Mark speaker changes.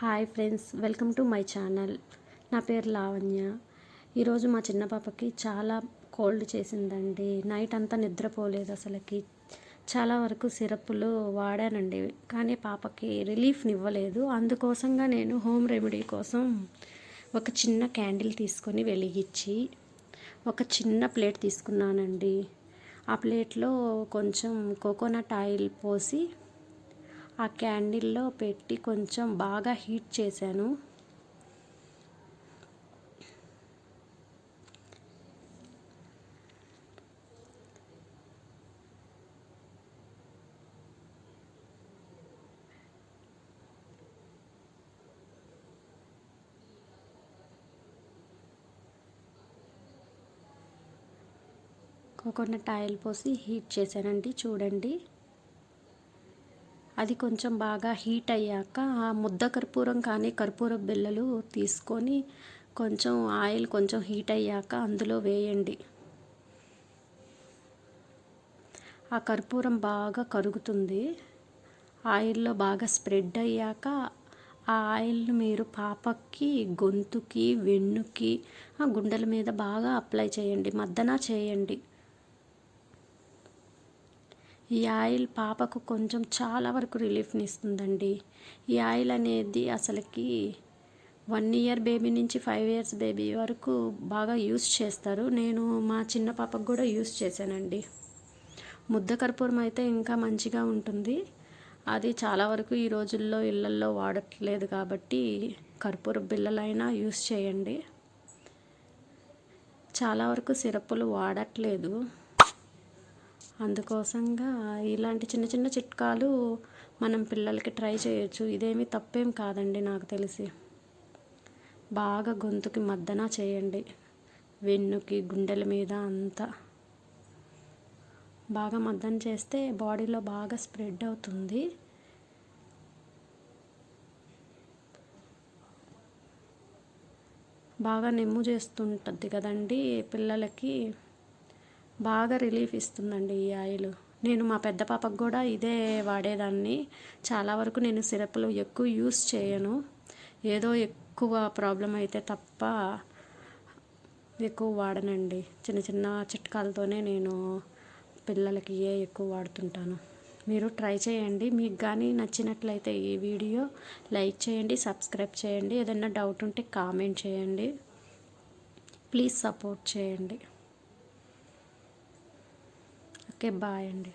Speaker 1: Hi friends, welcome to my channel. నా పేరు లావణ్య. ఈరోజు మా చిన్న పాపకి చాలా కోల్డ్ చేసిందండి. నైట్ అంతా నిద్రపోలేదు అసలుకి. చాలా వరకు సిరప్లు వాడానండి, కానీ పాపకి రిలీఫ్నివ్వలేదు. అందుకోసంగా నేను హోమ్ రెమెడీ కోసం ఒక చిన్న క్యాండిల్ తీసుకొని వెలిగించి ఒక చిన్న ప్లేట్ తీసుకున్నానండి. ఆ ప్లేట్లో కొంచెం కోకోనట్ ఆయిల్ పోసి ఆ క్యాండిల్లో పెట్టి కొంచెం బాగా హీట్ చేశాను. కోకోనట్ ఆయిల్ పోసి హీట్ చేశానండి. చూడండి, అది కొంచెం బాగా హీట్ అయ్యాక ఆ ముద్ద కర్పూరం కానీ కర్పూర బిళ్ళలు తీసుకొని కొంచెం ఆయిల్ కొంచెం హీట్ అయ్యాక అందులో వేయండి. ఆ కర్పూరం బాగా కరుగుతుంది. ఆయిల్లో బాగా స్ప్రెడ్ అయ్యాక ఆ ఆయిల్ని మీరు పాపకి గొంతుకి, వెన్నుకి, ఆ గుండెల మీద బాగా అప్లై చేయండి, మద్దన చేయండి. ఈ ఆయిల్ పాపకు కొంచెం చాలా వరకు రిలీఫ్ని ఇస్తుందండి. ఈ ఆయిల్ అనేది అసలుకి 1 ఇయర్ బేబీ నుంచి 5 ఇయర్స్ బేబీ వరకు బాగా యూస్ చేస్తారు. నేను మా చిన్న పాపకు కూడా యూస్ చేశానండి. ముద్ద కర్పూరం అయితే ఇంకా మంచిగా ఉంటుంది. అది చాలా వరకు ఈ రోజుల్లో ఇళ్ళల్లో వాడట్లేదు కాబట్టి కర్పూర బిళ్ళలైనా యూస్ చేయండి. చాలా వరకు సిరప్పులు వాడట్లేదు. అందుకోసంగా ఇలాంటి చిన్న చిన్న చిట్కాలు మనం పిల్లలకి ట్రై చేయొచ్చు. ఇదేమీ తప్పేం కాదండి. నాకు తెలిసి బాగా గొంతుకి మద్దన చేయండి, వెన్నుకి, గుండెల మీద అంతా బాగా మద్దన చేస్తే బాడీలో బాగా స్ప్రెడ్ అవుతుంది. బాగా నెమ్ము చేస్తుంటుంది కదండి పిల్లలకి. బాగా రిలీఫ్ ఇస్తుందండి ఈ ఆయిల్. నేను మా పెద్ద పాపకు కూడా ఇదే వాడేదాన్ని. చాలా వరకు నేను సిరప్లు ఎక్కువ యూస్ చేయను. ఏదో ఎక్కువ ప్రాబ్లం అయితే తప్ప ఎక్కువ వాడనండి. చిన్న చిన్న చిట్కాలతోనే నేను పిల్లలకి ఎక్కువ వాడుతుంటాను. మీరు ట్రై చేయండి. మీకు కానీ నచ్చినట్లయితే ఈ వీడియో లైక్ చేయండి, సబ్స్క్రైబ్ చేయండి. ఏదైనా డౌట్ ఉంటే కామెంట్ చేయండి. ప్లీజ్ సపోర్ట్ చేయండి. ఓకే, బాయ్ అండి.